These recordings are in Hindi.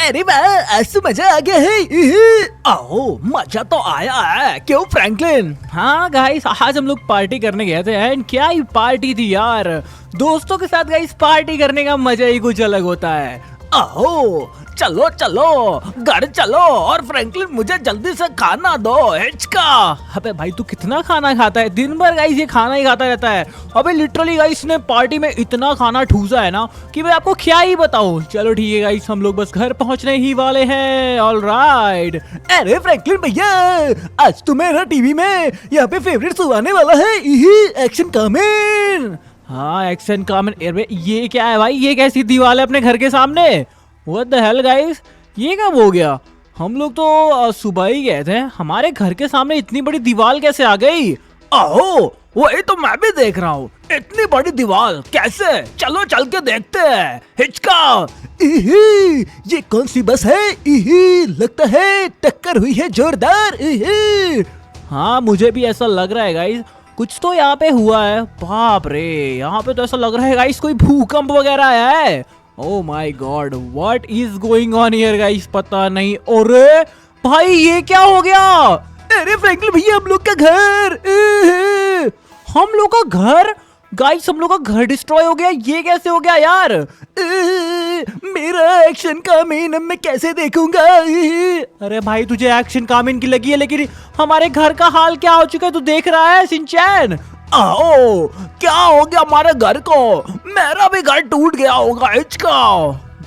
अरे वाह, आज तो मजा आ गया है। आओ, मजा तो आया है, क्यों फ्रैंकलिन? हाँ गाइस, आज हम लोग पार्टी करने गए थे एंड क्या ही पार्टी थी यार। दोस्तों के साथ गाइस पार्टी करने का मजा ही कुछ अलग होता है। आओ, चलो चलो घर चलो, और फ्रैंकलिन मुझे जल्दी से खाना दो, हिचका। अबे भाई तू कितना खाना खाता है? दिन भर गाइस ये खाना ही खाता रहता है। अबे लिटरली गाइस ने पार्टी में इतना खाना ठूसा है ना कि मैं आपको क्या ही बताऊं। चलो ठीक है गाइस, हम लोग बस घर पहुंचने ही वाले हैं। ऑलराइट। अरे फ्रैंकलिन भैया, आज तो मेरा टीवी में यहाँ पे फेवरेट शो आने वाला है, एक्शन कमेंट। हाँ एक्शन कमेंट। ये क्या है भाई? ये कैसी दीवार है अपने घर के सामने? What the hell guys? ये कब हो गया? हम लोग तो सुबह ही गए थे, हमारे घर के सामने इतनी बड़ी दीवार कैसे आ गई? आओ, वही तो मैं भी देख रहा हूँ, इतनी बड़ी दीवार कैसे? चलो चल के देखते हैं, हिचका। ये कौन सी बस है? लगता है टक्कर हुई है जोरदार। हाँ मुझे भी ऐसा लग रहा है गाइस, कुछ तो यहाँ पे हुआ है। बाप रे, यहाँ पे तो ऐसा लग रहा है गाइस कोई भूकंप वगैरह आया है। Oh my God, what is going on here guys? पता नहीं। अरे भाई ये क्या हो गया? अरे फ्रैंकलिन भैया, हम लोग का घर। हम लोग का घर? गाइस हम लोग का घर डिस्ट्रॉय हो गया? ये कैसे हो गया यार? मेरा एक्शन कामीन मैं कैसे देखूंगा? अरे भाई तुझे एक्शन कामीन की लगी है, लेकिन हमारे घर का हाल क्या हो चुका है तू देख रहा है सिंचैन? आओ, क्या हो गया हमारे घर को? मेरा भी घर टूट गया होगा, हिचका।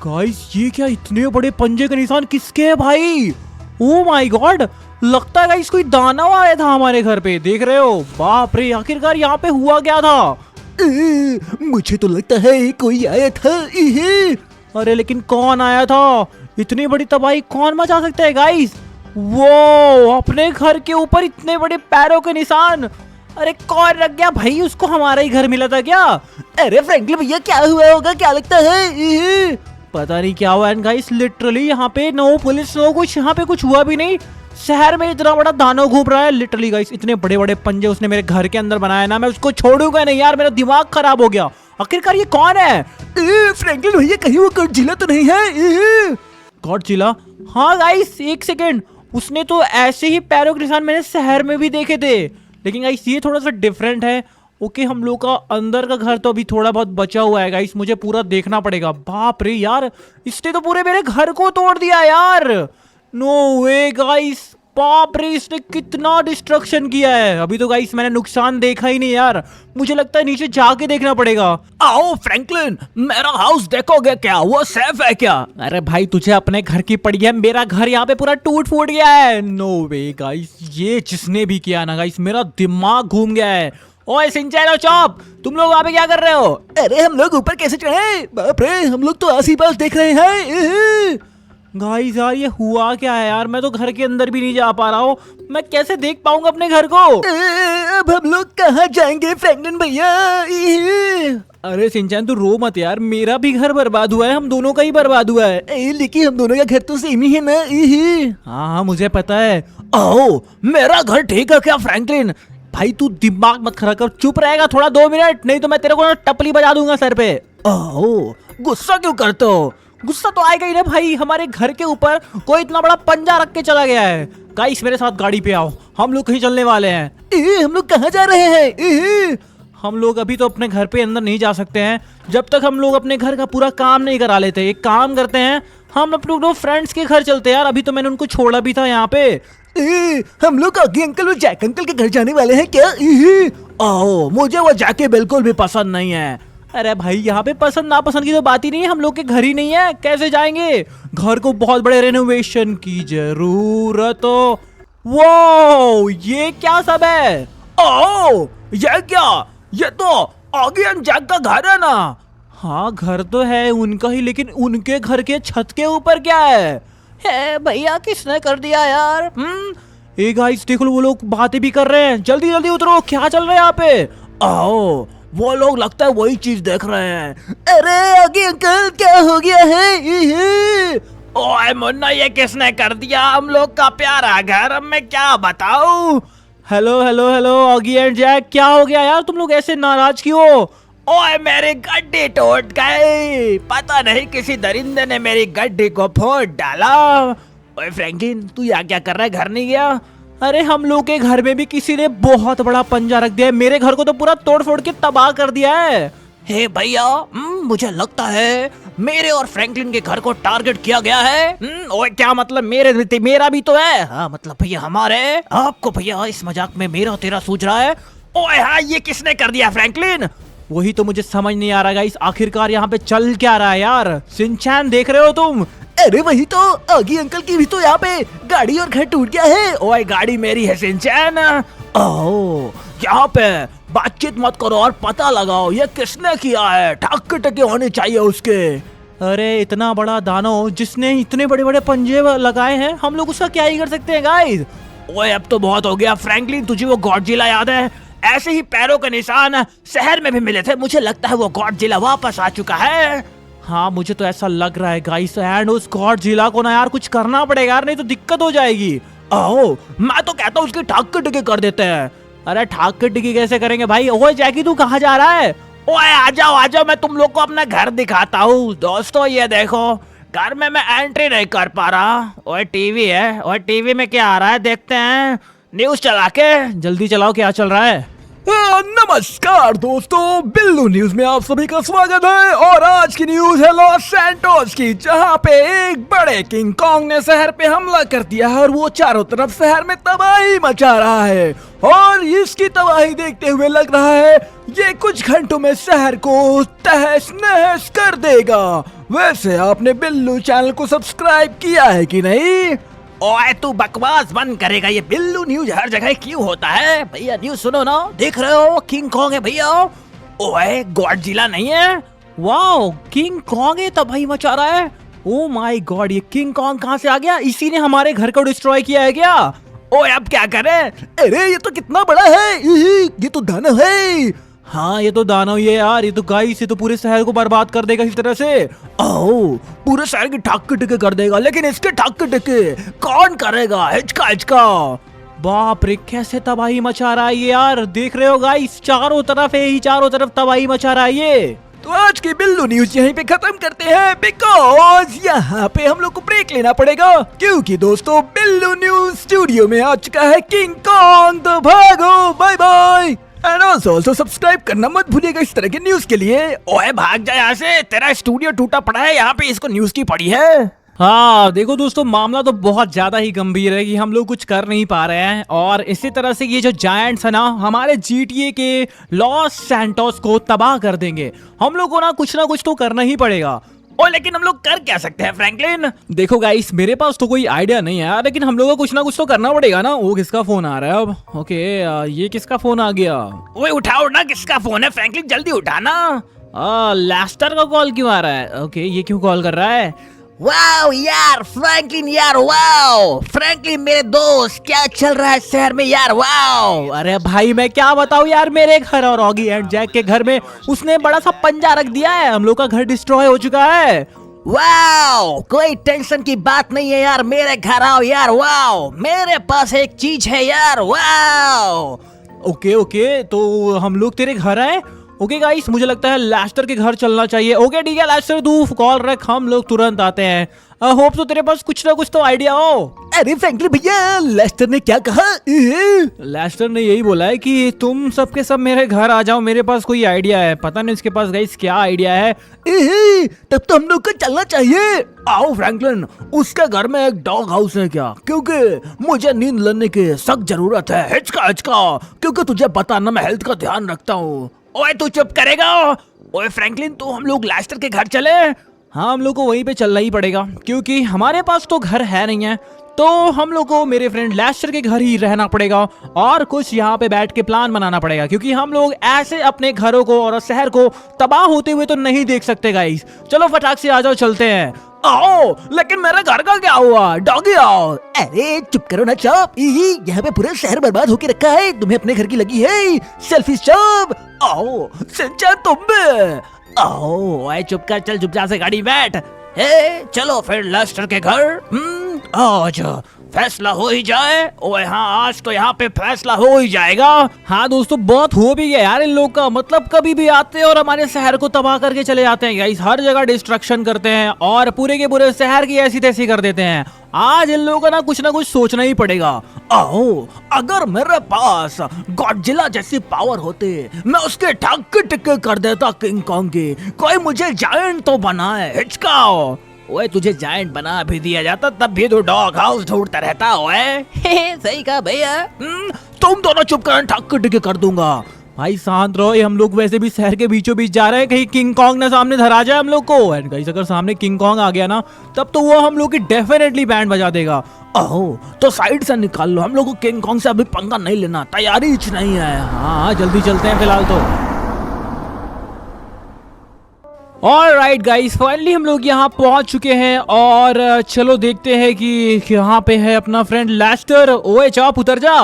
गाइस ये क्या, इतने बड़े पंजे के निशान किसके है भाई? ओ माय गॉड, लगता है गाइस कोई दानव आया था हमारे घर पे, देख रहे हो? बाप रे, आखिरकार यहाँ पे हुआ क्या था? मुझे तो लगता है कोई आया था। अरे लेकिन कौन आया था? इतनी बड़ी तबाही कौन मचा सकता है गाइस? वो अपने घर के ऊपर इतने बड़े पैरों के निशान। अरे कौन रख गया भाई? उसको हमारा ही घर मिला था क्या? अरे फ्रैंकलिन भैया, क्या हुआ होगा, क्या लगता है? पता नहीं क्या हुआ गाइस, लिटरली यहाँ पे नो पुलिस नो कुछ, यहाँ पे कुछ हुआ भी नहीं। शहर में इतना बड़ा दानव घूम रहा है लिटरली गाइस, इतने बड़े बड़े पंजे उसने मेरे घर के अंदर बनाया ना, मैं उसको छोड़ूंगा नहीं यार, मेरा दिमाग खराब हो गया। आखिरकार ये कौन है? फ्रैंकलिन भैया, कहीं वो गॉडजिला तो नहीं है? गॉडजिला? हाँ गाइस एक सेकेंड, उसने तो ऐसे ही पैरों के निशान मैंने शहर में भी देखे थे, लेकिन गाइस ये थोड़ा सा डिफरेंट है। ओके, हम लोग का अंदर का घर तो अभी थोड़ा बहुत बचा हुआ है गाइस, मुझे पूरा देखना पड़ेगा। बाप रे यार, इसने तो पूरे मेरे घर को तोड़ दिया यार। नो वे गाइस, बाप रे, इसने कितना डिस्ट्रक्शन किया है। अभी तो गाइस मैंने नुकसान देखा ही नहीं यार, मुझे लगता है नीचे जाके देखना पड़ेगा। आओ फ्रैंकलिन, मेरा हाउस देखोगे क्या? वो सेफ है क्या? अरे भाई तुझे अपने घर की पड़ी है, मेरा घर यहाँ पे पूरा टूट फूट गया है। नो वे गाइस, ये जिसने भी किया ना गाइस, मेरा दिमाग घूम गया है। ओए सिंचैन और चॉप, तुम लोग वहाँ पे क्या कर रहे हो? अरे हम लोग ऊपर कैसे चढ़े? बाप रे, हम लोग तो आस-पास देख रहे हैं। गाइस यार ये हुआ क्या है यार? मैं तो घर के अंदर भी नहीं जा पा रहा हूँ, मैं कैसे देख पाऊंगा अपने घर को? अब हम लोग कहाँ जाएंगे फ्रैंकलिन भैया? अरे सिंचैन तू रो मत यार, मेरा भी घर बर्बाद हुआ है, हम दोनों का ही बर्बाद हुआ है। लेकिन हम दोनों का घर तो सेम ही है ना। हाँ मुझे पता है। आओ, मेरा घर ठीक है क्या फ्रैंकलिन? भाई तू दिमाग मत खराब कर, चुप रहेगा थोड़ा 2 मिनट, नहीं तो मैं तेरे को टपली बजा दूंगा सर पे। आओ, गुस्सा क्यों करते हो? गुस्सा तो आएगा ही ना भाई, हमारे घर के ऊपर कोई इतना बड़ा पंजा रख के चला गया है। गाइस मेरे साथ गाड़ी पे आओ, हम लोग कहीं चलने वाले हैं। हम लोग कहाँ जा रहे हैं? हम लोग अभी तो अपने घर पे अंदर नहीं जा सकते हैं जब तक हम लोग अपने घर का पूरा काम नहीं करा लेते। एक काम करते हैं, हम अपने दो फ्रेंड्स के घर चलते हैं यार, अभी तो मैंने उनको छोड़ा भी था यहाँ पे। हम लोग आगे अंकल और जैक अंकल के घर जाने वाले हैं क्या? आओ, मुझे वो जैके बिल्कुल भी पसंद नहीं है। अरे भाई यहाँ पे पसंद नापसंद की तो बात ही नहीं है, हम लोग के घर ही नहीं है, कैसे जाएंगे? घर को बहुत बड़े रेनोवेशन की जरूरत हो। वो ये क्या सब है? ओ, ये क्या? ये तो आगे हम जैक का घर है ना। हाँ घर तो है उनका ही, लेकिन उनके घर के छत के ऊपर क्या है? भैया किसने कर दिया यार? ए गाइस देखो, वो लोग बातें भी कर रहे हैं, जल्दी जल्दी उतरो, क्या चल रहा है यहाँ पे? आओ, वो लोग लगता है वही चीज देख रहे हैं। अरे आगे अंकल, क्या हो गया है? ओए मुन्ना, ये किसने कर दिया हम लोग का प्यारा घर? अब मैं क्या बताऊं? Hello hello hello Oggy and Jack, क्या हो गया यार? तुम लोग ऐसे नाराज क्यों हो? ओए मेरे गड्ढे टूट गए, पता नहीं किसी दरिंदे ने मेरी गड्ढे को फोड़ डाला। ओए फ्रैंकलिन, तू यहाँ क्या कर रहा है, घर नहीं गया? अरे हम लोग के घर में भी किसी ने बहुत बड़ा पंजा रख दिया है, मेरे घर को तो पूरा तोड़ फोड़ के तबाह कर दिया है। हे भैया, मुझे लगता है मेरे और फ्रैंकलिन के घर को टारगेट किया गया है। ओए क्या मतलब, मेरा भी तो है। हाँ मतलब भैया हमारे, आपको भैया इस मजाक में मेरा तेरा सूझ रहा है। ओए हाँ, ये किसने कर दिया फ्रैंकलिन? वही तो मुझे समझ नहीं आ रहा गाइस, आखिरकार यहाँ पे चल क्या रहा है यार। सिंचैन देख रहे हो तुम? अरे वही तो, आगी अंकल की भी तो यहाँ पे गाड़ी और घर टूट गया है। ओए गाड़ी मेरी है सिंचैन। ओह, यहाँ पे बातचीत मत करो और पता लगाओ ये किसने किया है, ठाक टके होने चाहिए उसके। अरे इतना बड़ा दानव जिसने इतने बड़े बड़े पंजे लगाए हैं, हम लोग उसका क्या ही कर सकते हैं गाइस। ओए अब तो बहुत हो गया फ्रैंकलिन, तुझे वो गॉडजिला याद है? ऐसे ही पैरों के निशान शहर में भी मिले थे, मुझे लगता है वो गॉडजिला वापस आ चुका है। हाँ मुझे तो ऐसा लग रहा है गाइस, एंड उस गॉडजिला को ना यार कुछ करना पड़ेगा यार, नहीं तो दिक्कत हो जाएगी। ओह, मैं तो कहता हूँ उसकी ठाक टके कर देते हैं। अरे ठाक के टिकी कैसे करेंगे भाई? ओए जैकी तू कहाँ जा रहा है? ओए आ जाओ, मैं तुम लोग को अपना घर दिखाता हूँ। दोस्तों ये देखो, घर में मैं एंट्री नहीं कर पा रहा। ओए टीवी है, और टीवी में क्या आ रहा है देखते हैं, न्यूज चला के। जल्दी चलाओ, क्या चल रहा है? नमस्कार दोस्तों, बिल्लू न्यूज में आप सभी का स्वागत है। और आज की न्यूज है लॉस सैंटोस की, जहां पे एक बड़े किंग कॉन्ग ने शहर पे हमला कर दिया है और वो चारों तरफ शहर में तबाही मचा रहा है। और इसकी तबाही देखते हुए लग रहा है ये कुछ घंटों में शहर को तहस नहस कर देगा। वैसे आपने बिल्लू चैनल को सब्सक्राइब किया है कि नहीं? ओए तू बकवास बंद करेगा, ये बिल्लू न्यूज हर जगह क्यों होता है? भैया न्यूज सुनो ना, देख रहे हो किंग कॉन्ग है भैया। ओए गॉडजिला नहीं है। वाओ, किंग कॉन्ग है तबाही मचा रहा है। ओ माय गॉड, ये किंग कॉन्ग कहाँ से आ गया? इसी ने हमारे घर को डिस्ट्रॉय किया है क्या? ओए अब क्या करें? अरे ये तो कितना बड़ा है, ये तो दानव है। हाँ ये तो दानव ही है यार, ये तो गाइस, ये तो पूरे शहर को बर्बाद कर देगा इस तरह से। ओह, पूरे शहर की ठाक टके कर देगा, लेकिन इसके ठाक टके कौन करेगा? हिचका हिचका। बाप रे, कैसे तबाही मचा रहा है ये यार, देख रहे हो गाइस, चारों तरफ है ही, चारों तरफ तबाही मचा रहा है ये। तो आज की बिल्लू न्यूज यहीं पे खत्म करते हैं, बिकॉज यहाँ पे हम लोग को ब्रेक लेना पड़ेगा, क्योंकि दोस्तों बिल्लू न्यूज स्टूडियो में आ चुका है किंग कॉन्ग। तो भागो, bye bye, and also subscribe करना मत भूलिएगा इस तरह के न्यूज के लिए। ओए भाग जा यहाँ से, तेरा स्टूडियो टूटा पड़ा है, यहाँ पे इसको न्यूज की पड़ी है। हाँ देखो दोस्तों, मामला तो बहुत ज्यादा ही गंभीर है कि हम लोग कुछ कर नहीं पा रहे हैं, और इसी तरह से ये जो जायंट्स है ना, हमारे GTA के लॉस सैंटोस को तबाह कर देंगे। हम लोग को ना कुछ तो करना ही पड़ेगा। ओ लेकिन हम लोग कर क्या सकते हैं फ्रैंकलिन? देखो गाइस, मेरे पास तो कोई आइडिया नहीं है यार, लेकिन हम लोगों को कुछ तो करना पड़ेगा ना। वो किसका फोन आ रहा है अब? ओके, ये किसका फोन आ गया? ओए उठाओ ना, किसका फोन है फ्रैंकलिन, जल्दी उठाना। लेस्टर का कॉल क्यों आ रहा है? ओके, ये क्यों कॉल कर रहा है? वाओ यार फ्रैंकलिन, यार वाओ फ्रैंकलिन मेरे दोस्त, क्या चल रहा है शहर में यार? वाओ। अरे भाई मैं क्या बताऊं यार, मेरे घर और ऑगी एंड जैक के घर में उसने बड़ा सा पंजा रख दिया है, हम लोग का घर डिस्ट्रॉय हो चुका है। वाओ, कोई टेंशन की बात नहीं है यार, मेरे घर आओ यार। वाओ, मेरे पास एक चीज है यार। वाओ। ओके, तो हम लोग तेरे घर आए। ओके गाइस, मुझे लगता है लेस्टर के घर चलना चाहिए। ओके ठीक है लेस्टर, तू कॉल रख, हम लोग तुरंत आते हैं। होप तो तेरे पास कुछ ना कुछ तो आइडिया हो। अरे फ्रैंकलिन भैया, लेस्टर ने क्या कहा? लेस्टर ने यही बोला है कि तुम सबके सब मेरे घर आ जाओ, मेरे पास कोई आइडिया है। पता नहीं उसके पास गाइस क्या आइडिया है। तब तो हम लोग को चलना चाहिए। आओ फ्रैंकलिन, उसके घर में एक डॉग हाउस है क्या? क्योंकि मुझे नींद लेने की सख्त जरूरत है। हिचका हिचका, क्योंकि तुझे पता ना मैं हेल्थ का ध्यान रखता हूँ। ओए तू चुप करेगा? ओए फ्रैंकलिन, तो हम लोग लेस्टर के घर चले? हाँ हम लोग को वहीं पे चलना ही पड़ेगा, क्योंकि हमारे पास तो घर है नहीं है, तो हम लोग को मेरे फ्रेंड लेस्टर के घर ही रहना पड़ेगा और कुछ यहाँ पे बैठ के प्लान बनाना पड़ेगा, क्योंकि हम लोग ऐसे अपने घरों को और शहर को तबाह होते हुए तो नहीं देख सकते गाइस। चलो फटाक से आ जाओ, चलते हैं। आओ, लेकिन मेरे घर का क्या हुआ? डॉगी आओ। अरे चुप करो ना चुप, यहाँ पे पूरा शहर बर्बाद होके रखा है, तुम्हें अपने घर की लगी है सेल्फी चुप। आओ सिंचैन, तुम भी आओ। आए चुप कर, चल चुपचाप से गाड़ी बैठ। चलो फिर लेस्टर के घर। आज फैसला हो ही जाए। ओए हाँ, आज तो यहाँ पे फैसला हो ही जाएगा। हाँ दोस्तों, बहुत हो भी गया यार इन लोग का। मतलब कभी भी आते हैं और हमारे शहर को तबाह करके चले जाते हैं गाइस। हर जगह डिस्ट्रक्शन करते हैं और पूरे के पूरे शहर की ऐसी तैसी कर देते हैं। आज इन लोगों को ना कुछ सोचना ही पड़ेगा। आओ, अगर मेरे पास गॉडजिला जैसी पावर होती, मैं उसके ठक्के टिक्के कर देता किंग कॉन्ग की। कोई मुझे जायंट तो बनाए। हिचकाओ। ओए, तुझे जायंट बना भी दिया जाता तब भी तू डॉग हाउस ढूंढता रहता। ओए सही कहा भैया। तुम दोनों चुप कर, ठक्के टिक्के कर दूंगा। भाई शांत रहो, ये हम लोग वैसे भी शहर के बीचों बीच जा रहे हैं, कहीं किंग कॉन्ग ना सामने धरा जाए हम लोग को। एंड गाइस, अगर सामने किंग कॉन्ग आ गया ना, तब तो वो हम लोग की डेफिनेटली बैंड बजा देगा। ओहो, तो साइड से निकाल लो। हम लोग को किंग कॉन्ग से अभी पंगा नहीं लेना, तैयारी ही नहीं है। हाँ, जल्दी चलते हैं फिलहाल तो। ऑलराइट गाइस, फाइनली हम लोग यहाँ पहुंच चुके हैं और चलो देखते हैं कि यहाँ पे है अपना फ्रेंड लेस्टर। ओए चाप, उतर जा।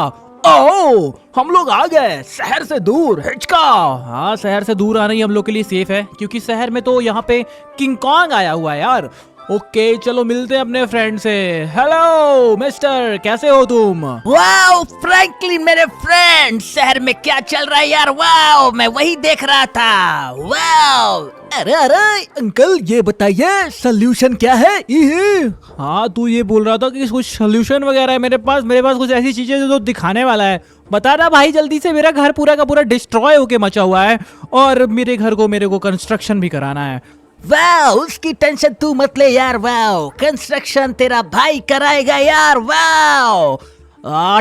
ओह, हम लोग आ गए शहर से दूर। हिचका। हाँ, शहर से दूर आना ही हम लोग के लिए सेफ है, क्योंकि शहर में तो यहाँ पे किंग कॉन्ग आया हुआ है यार। ओके, चलो मिलते हैं अपने फ्रेंड से। हेलो मिस्टर, कैसे हो तुम? वाओ फ्रैंकलिन, मेरे फ्रेंड, शहर में क्या चल रहा है यार? वाओ, मैं वही देख रहा था। वाओ, अरे अरे अंकल, ये बताइए सोल्यूशन क्या है? हाँ, तू ये बोल रहा था कि कुछ सोल्यूशन वगैरह है मेरे पास कुछ ऐसी चीजें जो दिखाने वाला है। बता ना भाई जल्दी से। मेरा घर पूरा का पूरा डिस्ट्रॉय होके मचा हुआ है और मेरे घर को मेरे को कंस्ट्रक्शन भी कराना है। वाओ, उसकी टेंशन तू मत ले यार। वाओ, कंस्ट्रक्शन तेरा भाई कराएगा यार। वाओ,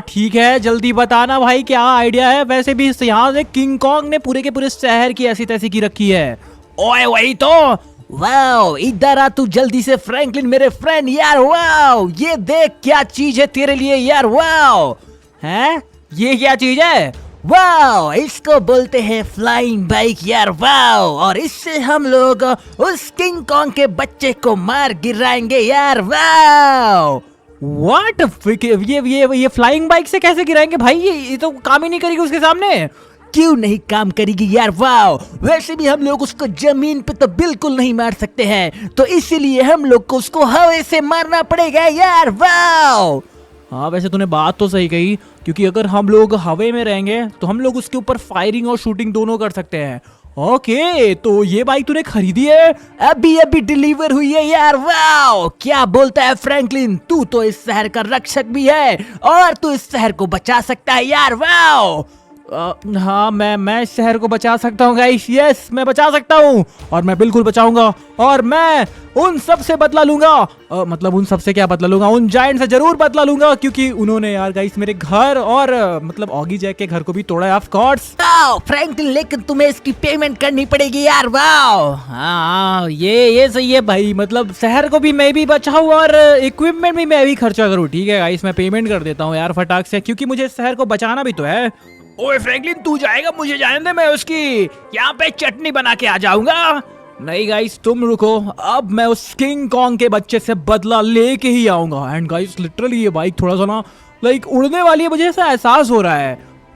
ठीक है, जल्दी बताना भाई क्या आइडिया है। वैसे भी यहाँ से किंग कॉन्ग ने पूरे के पूरे शहर की ऐसी तैसी की रखी है। ओए वही तो। वाओ, इधर आ तू जल्दी से फ्रैंकलिन, मेरे फ्रेंड यार। वाओ, ये देख क्या चीज है तेरे लिए यार। वाओ, हैं? ये क्या चीज है? वाओ, इसको बोलते हैं फ्लाइंग बाइक यार। वाओ, और इससे हम लोग उस किंग कॉन्ग के बच्चे को मार गिराएंगे यार। Wow, what? ये फ्लाइंग बाइक से कैसे गिराएंगे भाई? ये तो काम ही नहीं करेगी उसके सामने। क्यों नहीं काम करेगी यार? वाओ, वैसे भी हम लोग उसको जमीन पे तो बिल्कुल नहीं मार सकते हैं, तो इसीलिए हम लोग को उसको हवा से मारना पड़ेगा यार। वाओ, हाँ, वैसे तूने बात तो सही कही, क्योंकि अगर हम लोग हवा में रहेंगे तो हम लोग उसके ऊपर फायरिंग और शूटिंग दोनों कर सकते हैं। ओके, तो ये बाइक तूने खरीदी है? अभी अभी डिलीवर हुई है यार। वाओ, क्या बोलता है फ्रैंकलिन? तू तो इस शहर का रक्षक भी है और तू इस शहर को बचा सकता है यार। वाओ, हाँ, मैं इस शहर को बचा सकता हूँ गाइस। यस, मैं बचा सकता हूँ और मैं बिल्कुल बचाऊंगा। और मैं उन सब से बदला लूंगा। मतलब उन सब से क्या बदला लूंगा? उन जायंट से जरूर बदला लूंगा, क्योंकि उन्होंने यार गाइस मेरे घर और मतलब ऑगी जैक के घर को भी तोड़ा है। Of course. वाओ फ्रैंकलिन, लेकिन तुम्हें इसकी पेमेंट करनी पड़ेगी यार। वाओ, हाँ, ये सही है भाई। मतलब शहर को भी मैं भी बचाऊं और इक्विपमेंट भी मैं भी खर्चा करूँ। ठीक है गाइस, मैं पेमेंट कर देता हूँ यार फटाक से, क्योंकि मुझे शहर को बचाना भी तो है। ओए फ्रैंकलिन, तू जाएगा? मुझे जाने दे, मैं उसकी यहाँ पे चटनी बना के आ जाऊंगा। नहीं गाइस, तुम रुको। अब मैं उस किंग कॉन्ग के बच्चे से बदला लेके ही आऊंगा। एंड गाइस, लिटरली ये बाइक थोड़ा सा ना लाइक उड़ने वाली है, मुझे ऐसा एहसास हो रहा है।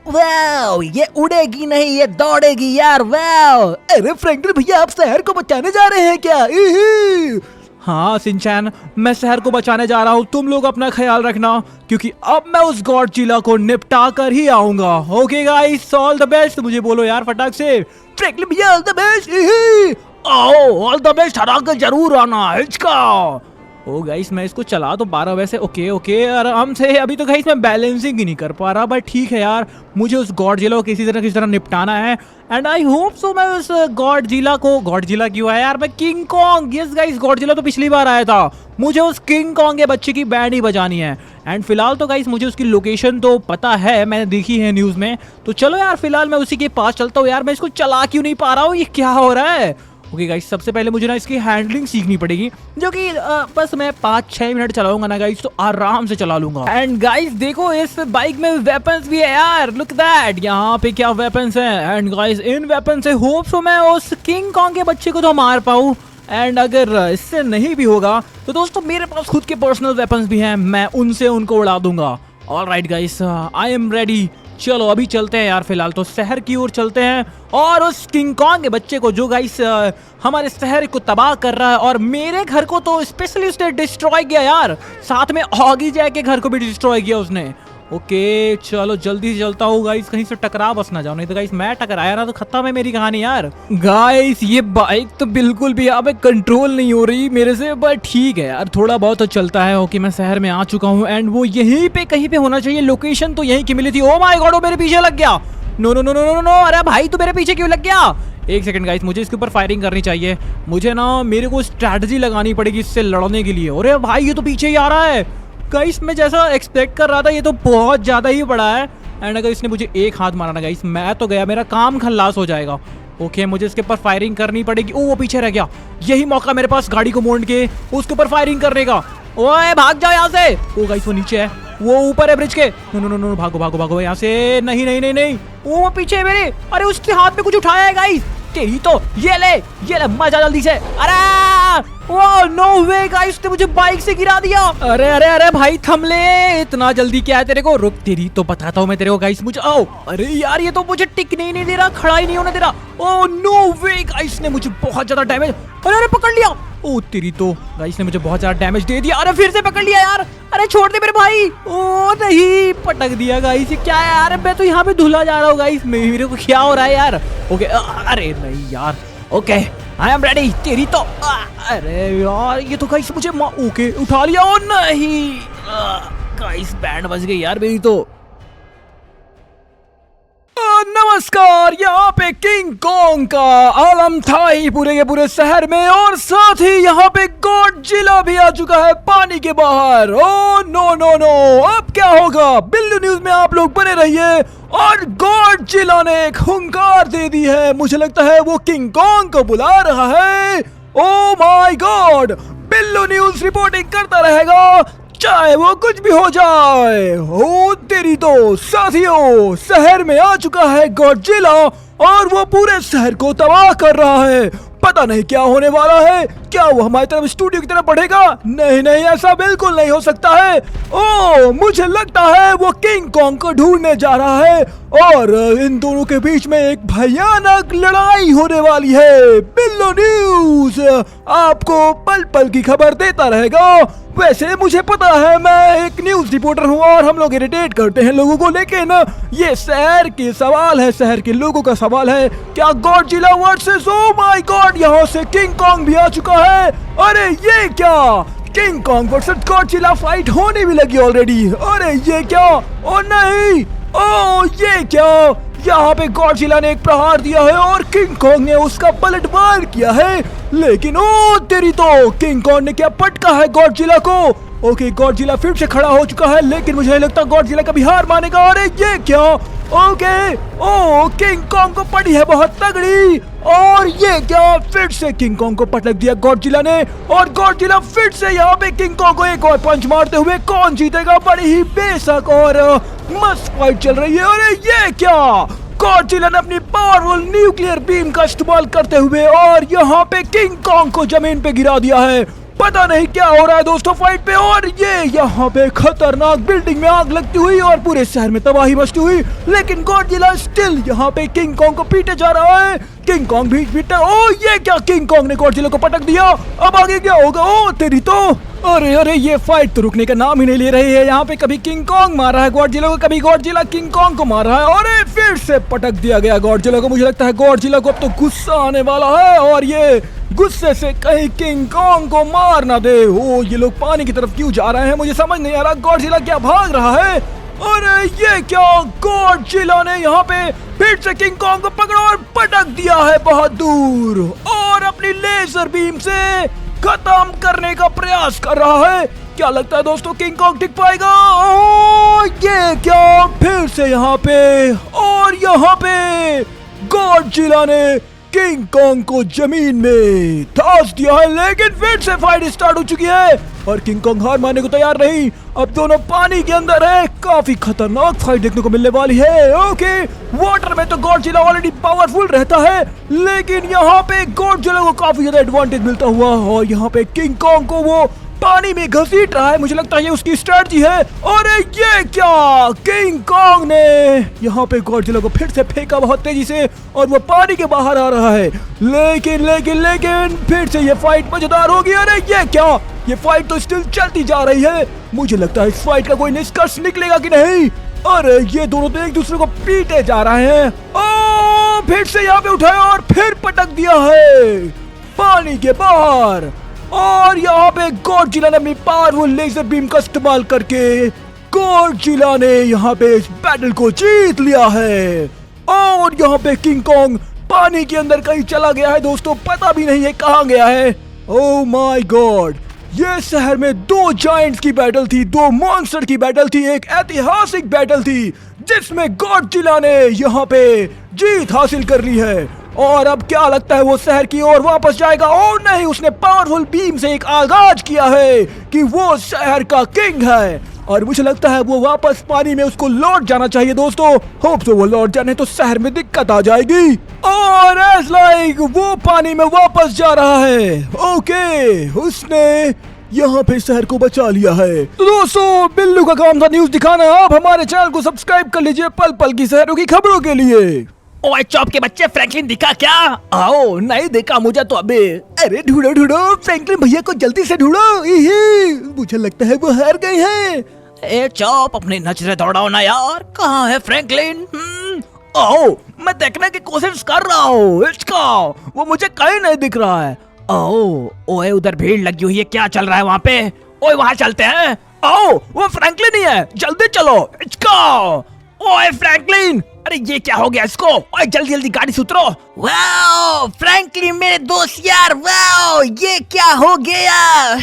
वाओ, ये उड़ेगी नहीं, ये दौड़ेगी यार। वाओ, अरे फ्रैंकलिन भैया, आप शहर को बचाने जा रहे हैं क्या? हाँ शिनचैन, मैं शहर को बचाने जा रहा हूँ। तुम लोग अपना ख्याल रखना, क्योंकि अब मैं उस गॉडजिला को निपटा कर ही आऊंगा। Okay guys, all the best. मुझे बोलो यार फटाक से। फ्रैंकलिन भैया, ऑल द बेस्ट। आओ, ऑल द बेस्ट, हरा कर जरूर आना। हिचका। ओ गाइस, मैं इसको चला तो पा रहा हूँ वैसे। ओके, आराम से। अभी तो गाइस मैं बैलेंसिंग ही नहीं कर पा रहा, बट ठीक है यार, मुझे उस गॉडजिला को किसी तरह निपटाना है। एंड आई होप सो मैं उस गॉडजिला क्यों है यार, मैं king Kong. Yes guys, Godzilla तो पिछली बार आया था। मुझे उस किंग कॉन्ग के बच्चे की बैंड ही बजानी है। एंड फिलहाल तो गाइस मुझे उसकी लोकेशन तो पता है, मैंने देखी है न्यूज में। तो चलो यार, फिलहाल मैं उसी के पास चलता हूँ यार। मैं इसको चला क्यों नहीं पा रहा हूँ? ये क्या हो रहा है? ओके गाइस, सबसे पहले मुझे ना इसकी हैंडलिंग सीखनी पड़ेगी, जो कि बस मैं 5-6 मिनट चलाऊंगा ना गाइस, तो आराम से चला लूंगा। एंड गाइस देखो, इस बाइक में वेपन्स भी है यार। लुक दैट, यहाँ पे क्या वेपन्स हैं। एंड गाइस, इन वेपन से होप सो मैं उस किंग कॉन्ग के बच्चे को तो मार पाऊँ। एंड अगर इससे नहीं भी होगा तो दोस्तों, मेरे पास खुद के पर्सनल वेपन्स भी हैं, मैं उनसे उनको उड़ा दूंगा। Alright guys, I am ready. चलो अभी चलते हैं यार, फिलहाल तो शहर की ओर चलते हैं और उस किंग कॉन्ग के बच्चे को जो गाइस हमारे शहर को तबाह कर रहा है और मेरे घर को तो स्पेशली उसने डिस्ट्रॉय किया यार, साथ में ऑगी जैक के घर को भी डिस्ट्रॉय किया उसने। ओके चलो जल्दी से चलता हूँ गाइस, कहीं से टकरा बस ना जाओ, नहीं तो गाइस मैं टकराया ना तो खत्म है मेरी कहानी यार। गाइस ये बाइक तो बिल्कुल भी यहाँ पे कंट्रोल नहीं हो रही मेरे से, बट ठीक है यार थोड़ा बहुत तो चलता है। ओके मैं शहर में आ चुका हूँ एंड वो यहीं पे कहीं पे होना चाहिए, लोकेशन तो यहीं की मिली थी। ओ माय गॉड वो मेरे पीछे लग गया। No no no no no no, अरे भाई तू मेरे पीछे क्यों लग गया? एक सेकंड गाइस, मुझे इसके ऊपर फायरिंग करनी चाहिए, मुझे ना मेरे को स्ट्रैटेजी लगानी पड़ेगी इससे लड़ने के लिए। अरे भाई ये तो पीछे ही आ रहा है गाइस, मैं जैसा एक्सपेक्ट कर रहा था ये तो बहुत ज्यादा ही बड़ा है। एंड अगर इसने मुझे एक हाथ मारा ना गाइस मैं तो गया, मेरा काम खल्लास हो जाएगा। ओके मुझे इसके ऊपर फायरिंग करनी पड़ेगी। ओ वो पीछे रह गया, यही मौका मेरे पास गाड़ी को मोड़ के उसके ऊपर फायरिंग करने का। ओए भाग जाओ यहाँ से। ओ गाइस वो नीचे है, वो ऊपर है ब्रिज के। नो नो नो नो भागो भागो भागो यहाँ से। नहीं नहीं नहीं नहीं, वो पीछे है मेरे। अरे उसके हाथ में कुछ उठाया है गाइस, तेरी तो ये ले मजा जल्दी से। अरे वो नो वे गाइस, उसने मुझे बाइक से गिरा दिया। अरे अरे अरे भाई थम ले, इतना जल्दी क्या है तेरे को? रुक तेरी तो बताता हूँ मैं तेरे को गाइस, मुझे आओ। अरे यार ये तो मुझे टिकने ही नहीं दे रहा, खड़ा ही नहीं होने दे रहा। ओ नो वे गाइस ने मुझे बहुत ज्यादा डैमेज। अरे अरे पकड़ लिया। ओ तेरी तो गाइस ने मुझे बहुत ज्यादा डैमेज दे दिया। अरे फिर से पकड़ लिया यार, अरे छोड़ दे मेरे भाई। ओ नहीं पटक दिया गाइस, ये क्या है यार? मैं तो यहाँ पे धुला जा रहा हूँ गाइस, मेरे को क्या हो रहा है यार? ओके अरे नहीं यार, ओके आई एम रेडी। तेरी तो अरे यार ये तो गाइस मुझे ओके उठा लिया। ओ नहीं गाइस बैंड बज गई यार मेरी तो। नमस्कार, यहाँ पे किंग कॉन्ग का आलम था ही पूरे के पूरे शहर में और साथ ही यहाँ पे गॉडजिला भी आ चुका है पानी के बाहर। ओ नो नो नो, अब क्या होगा? बिल्लू न्यूज में आप लोग बने रहिए। और गॉडजिला ने एक हुंकार दे दी है, मुझे लगता है वो किंग कॉन्ग को बुला रहा है। Oh my God, Billu news reporting करता रहेगा चाहे वो कुछ भी हो जाए। हो तेरी तो साथियों, शहर में आ चुका है गॉडजिला और वो पूरे शहर को तबाह कर रहा है। पता नहीं क्या होने वाला है, क्या वो हमारी तरफ स्टूडियो की तरफ बढ़ेगा? नहीं नहीं ऐसा बिल्कुल नहीं हो सकता है। ओ मुझे लगता है वो किंग कॉन्ग को ढूंढने जा रहा है और इन दोनों के बीच में एक भयानक लड़ाई होने वाली है। बिल्लो न्यूज आपको पल पल की खबर देता रहेगा। वैसे मुझे पता है मैं एक न्यूज रिपोर्टर हूँ और हम लोग इरिटेट करते हैं लोगों को, लेकिन ये शहर के सवाल है, शहर के लोगों का सवाल है। क्या Godzilla versus oh my God, यहाँ से किंग कॉन्ग भी आ चुका है। अरे ये क्या, king Kong versus Godzilla fight होने भी लगी ऑलरेडी। अरे ये क्या, ओ नहीं, ओ ये क्या, यहाँ पे गॉडजिला ने एक प्रहार दिया है और किंग कॉन्ग ने उसका पलटवार किया है। लेकिन ओ तेरी तो, किंग कॉन्ग ने क्या पटका है गॉडजिला को। ओके गॉडजिला फिर से खड़ा हो चुका है, लेकिन मुझे नहीं लगता गॉडजिला कभी हार मानेगा। अरे ये क्या, ओके ओ किंग कॉन्ग को पड़ी है बहुत तगड़ी। और ये क्या, फिर से किंग कॉन्ग को पटक दिया गॉडजिला ने और गॉडजिला फिर से यहाँ पे किंग कॉन्ग को एक और पंच मारते हुए कौन जीतेगा, बड़ी ही बेशक और मस्त फाइट चल रही है। अरे ये क्या, गॉडजिला ने अपनी पावरफुल न्यूक्लियर बीम का इस्तेमाल करते हुए और यहाँ पे किंग कॉन्ग को जमीन पे गिरा दिया है। पता नहीं क्या हो रहा है दोस्तों फाइट पे। और ये यहाँ पे खतरनाक बिल्डिंग में आग लगती हुई और पूरे शहर में तबाही मचती हुई, लेकिन गॉडजिला स्टिल यहाँ पे किंग कॉन्ग को पीटे जा रहा है। किंग कॉन्ग भी पीटा। ओ ये क्या, किंग कॉन्ग ने गॉडजिला को पटक दिया। अब आगे क्या होगा? ओ तेरी तो, अरे अरे ये फाइट तो रुकने का नाम ही नहीं ले रही है। यहाँ पे कभी किंग कॉन्ग मार रहा है गॉडजिला को, कभी गॉडजिला किंग कॉन्ग को मार रहा है। और फिर से पटक दिया गया गॉडजिला को। मुझे लगता है गॉडजिला को अब तो गुस्सा आने वाला है और ये गुस्से से कहीं किंग कॉन्ग को मार ना दे। ओ ये लोग पानी की तरफ क्यों जा रहे हैं, मुझे समझ नहीं आ रहा। गॉडजिला क्या भाग रहा है? अरे ये क्या, गॉडजिला ने यहाँ पे फिर से किंग कॉन्ग को पकड़ा और पटक दिया है बहुत दूर और अपनी लेजर बीम से खत्म करने का प्रयास कर रहा है। क्या लगता है दोस्तों किंग कॉन्ग टिक पाएगा? ओ ये क्या, फिर से यहाँ पे और यहाँ पे गॉडजिला ने किंग कॉन्ग को जमीन में धंस दिया है, लेकिन फिर से फाइट स्टार्ट हो चुकी है और किंग कॉन्ग हार मानने को तैयार नहीं। अब दोनों पानी के अंदर है, काफी खतरनाक फाइट देखने को मिलने वाली है। ओके वाटर में तो गॉडजिला ऑलरेडी पावरफुल रहता है, लेकिन यहाँ पे गॉडजिला को काफी ज्यादा एडवांटेज मिलता हुआ और यहाँ पे किंग कॉन्ग को वो पानी में घसीट रहा है। मुझे लगता है ये उसकी स्ट्रेटजी है। और ये क्या, किंग कॉन्ग ने यहाँ पे गॉडजिला को फिर से फेंका बहुत तेजी से और वो पानी के बाहर आ रहा है। लेकिन लेकिन लेकिन फिर से ये फाइट मजेदार होगी। अरे ये क्या, ये फाइट तो स्टिल चलती जा रही है। मुझे लगता है इस फाइट का कोई निष्कर्ष निकलेगा कि नहीं। अरे ये दोनों तो एक दूसरे को पीटे जा रहे हैं। ओ फिर से यहाँ पे उठाया और फिर पटक दिया है पानी के बाहर। और यहाँ पे गॉडजिला ने अपनी पावरफुल लेजर बीम का इस्तेमाल करके गॉडजिला ने यहाँ पे इस बैटल को जीत लिया है। और यहाँ पे किंग कॉन्ग पानी के अंदर कहीं चला गया है दोस्तों, पता भी नहीं है कहाँ गया है। ओह माय गॉड, ये शहर में दो जायंट्स की बैटल थी, दो मॉन्स्टर की बैटल थी, एक ऐतिहासिक बैटल थी जिसमें गॉडजिला ने यहाँ पे जीत हासिल कर ली है। और अब क्या लगता है वो शहर की ओर वापस जाएगा। और नहीं, उसने पावरफुल बीम से एक आगाज किया है कि वो शहर का किंग है। और मुझे लगता है वो वापस पानी में उसको लौट जाना चाहिए दोस्तों। होप सो वो लौट जाने तो शहर में दिक्कत आ जाएगी। और एज लाइक वो पानी में वापस जा रहा है। ओके, उसने यहाँ पे शहर को बचा लिया है। तो दोस्तों, बिल्लू का काम था न्यूज दिखाना। आप हमारे चैनल को सब्सक्राइब कर लीजिए पल पल की शहरों की खबरों के लिए। ओए चॉप के बच्चे, फ्रैंकलिन दिखा क्या? आओ, नहीं देखा मुझे तो अबे। अरे ढूंढो ढूंढो, फ्रैंकलिन भैया को जल्दी से ढूंढो। मुझे लगता है वो हार गए हैं। ए चॉप, अपनी नजरें दौड़ाओ ना यार, कहाँ है फ्रैंकलिन? आओ, मैं देखने की कोशिश कर रहा हूँ। इसका वो मुझे कहीं नहीं दिख रहा है। ओए उधर भीड़ लगी हुई है, क्या चल रहा है वहाँ पे? ओए वहाँ चलते हैं। आओ, वो फ्रैंकलिन ही है, जल्दी चलो। इसका ओए फ्रैंकलिन, अरे ये क्या हो गया इसको? ओए जल्दी जल्दी गाड़ी से उतरो। वाओ फ्रैंकलिन मेरे दोस्त यार, वाओ ये क्या हो गया?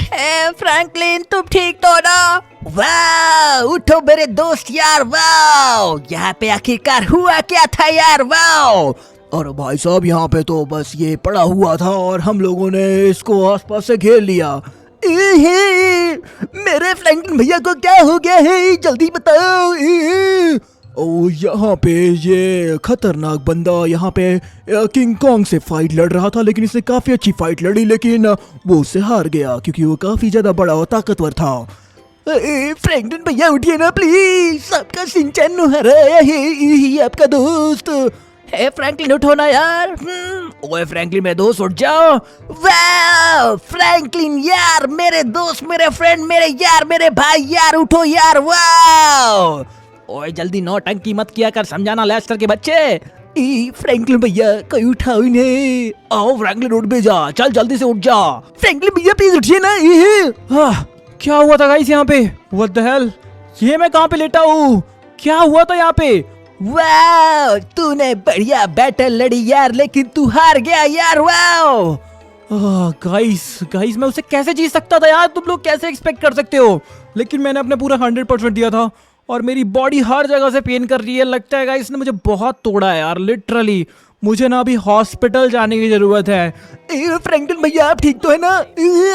फ्रैंकलिन तुम ठीक तो ना? वाओ उठो मेरे दोस्त यार, वाओ यहाँ पे आखिरकार हुआ क्या था यार? वाओ। और भाई साहब, यहाँ पे तो बस ये पड़ा हुआ था और हम लोगों ने इसको आसपास से घेर लिया। मेरे फ्रैंकलिन भैया को क्या हो गया है, जल्दी बताओ। ओ यहाँ पे ये खतरनाक बंदा यहाँ पे किंग कॉन्ग से फाइट लड़ रहा था, लेकिन इसने काफी अच्छी फाइट लड़ी, लेकिन वो उससे हार गया क्योंकि वो काफी ज्यादा बड़ा और ताकतवर था। फ्रैंकलिन भैया उठिए ना प्लीज, आपका सिंचन हराया है आपका दोस्त। फ्रैंकलिन उठो ना यार। ओए फ्रैंकलिन मेरे दोस्त, उठ जाओ। वाओ फ्रैंकलिन यार, मेरे दोस्त, मेरे फ्रेंड, मेरे यार, मेरे भाई यार, उठो यार। वाओ। ओए जल्दी नौटंकी मत किया कर, समझाना लेस्टर के बच्चे। फ्रैंकलिन भैया कोई उठाओ इन्हें। आओ फ्रैंकलिन उठ भी जा, चल जल्दी से उठ जा। फ्रैंकलिन भैया प्लीज उठिए ना। क्या हुआ था गाइस यहाँ पे? व्हाट द हेल, ये मैं कहाँ पे लेटा हूँ? क्या हुआ था यहाँ पे? वाओ तूने बढ़िया बैटल लड़ी यार, लेकिन तू हार गया यार। वाओ गाइस मैं उसे कैसे जीत सकता था यार? तुम लोग कैसे एक्सपेक्ट कर सकते हो? लेकिन मैंने अपने पूरा 100% दिया था और मेरी बॉडी हर जगह से पेन कर रही है। लगता है गाइस ने मुझे बहुत तोड़ा है यार, लिटरली। मुझे ना अभी हॉस्पिटल जाने की जरूरत है। फ्रैंकलिन भैया आप ठीक तो है ना?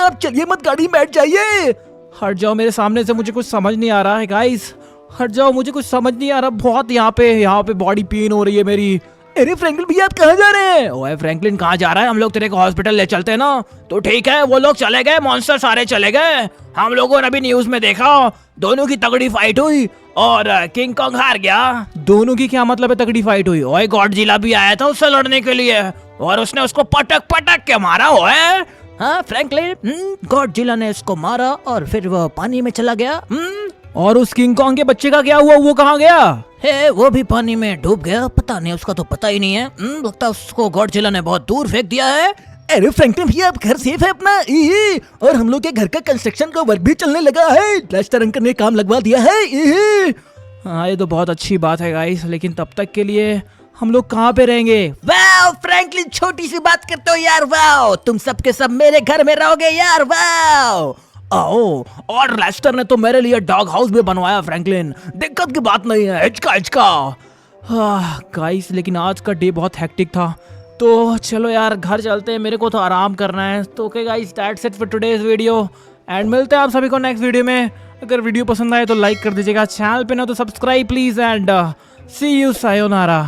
आप चलिए मत, गाड़ी में बैठ जाइए। हट जाओ मेरे सामने से, मुझे कुछ समझ नहीं आ रहा है गाइस। हट जाओ, मुझे कुछ समझ नहीं आ रहा। बहुत यहाँ पे बॉडी पेन हो रही है मेरी। अरे फ्रैंकलिन भैया आप कहाँ जा रहे हैं? ओए फ्रैंकलिन कहाँ जा रहा है? हम लोग तेरे को हॉस्पिटल ले चलते हैं ना। तो ठीक है, वो लोग चले गए, मॉन्स्टर सारे चले गए। हम लोगों ने अभी न्यूज में देखा, दोनों की तगड़ी फाइट हुई और किंग कॉन्ग हार गया। दोनों की क्या मतलब है तगड़ी फाइट हुई? ओए गॉडजिला भी आया था उससे लड़ने के लिए और उसने उसको पटक पटक के मारा। ओए हाँ फ्रैंकलिन, गॉडजिला ने इसको मारा और फिर वो पानी में चला गया। और उस किंग कॉन्ग के बच्चे का क्या हुआ? वो कहाँ गया? है वो भी पानी में डूब गया, पता नहीं, उसका तो पता ही नहीं है। लगता है उसको गॉडजिला ने बहुत दूर फेंक दिया है। अरे फ्रैंकलिन भैया आप घर सेफ है अपना? और हम लोग के घर का कंस्ट्रक्शन का वर्क भी चलने लगा है, लेस्टर अंकल ने काम लगवा दिया है। हाँ ये तो बहुत अच्छी बात है गाइस, लेकिन तब तक के लिए हम लोग कहाँ पे रहेंगे? वाओ फ्रैंकलिन, छोटी सी बात करते हो यार। वाओ तुम सबके सब मेरे घर में रहोगे यार। वाओ आओ, और लेस्टर ने तो मेरे लिए डॉग हाउस भी बनवाया फ्रैंकलिन, दिक्कत की बात नहीं है। हिचका गाइस, लेकिन आज का डे बहुत हेक्टिक था, तो चलो यार घर चलते हैं, मेरे को तो आराम करना है। तो okay guys, that's it for today's video and मिलते हैं आप सभी को नेक्स्ट वीडियो में। अगर वीडियो पसंद आए तो लाइक कर दीजिएगा, चैनल पे ना तो subscribe please and see you, sayonara.